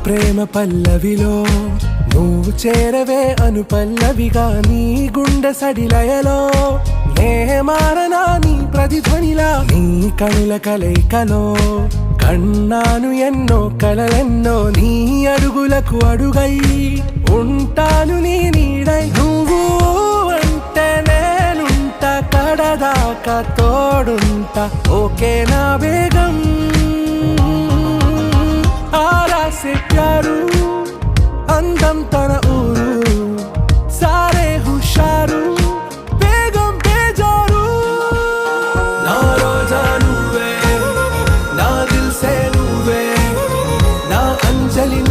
ప్రేమ పల్లవిలో నువ్వు చేరవే అను పల్లవిగా నీ గుండె సడిలయలో నే మారనా నీ ప్రతిధ్వనిలా నీ కనుల కలయికలో కన్నాను ఎన్నో కలలెన్నో నీ అడుగులకు అడుగై ఉంటాను నీ నీడై నువ్వు అంటే నేనుంట కడదాకా తోడుంటా ఓకే నా బేగం ఆరా से प्यारू అందం తన ఊరు సారే హుషారు బేగం బేజారు నా రోజా నువ్వే నా దిల్ సే నువ్వే నా అంజలి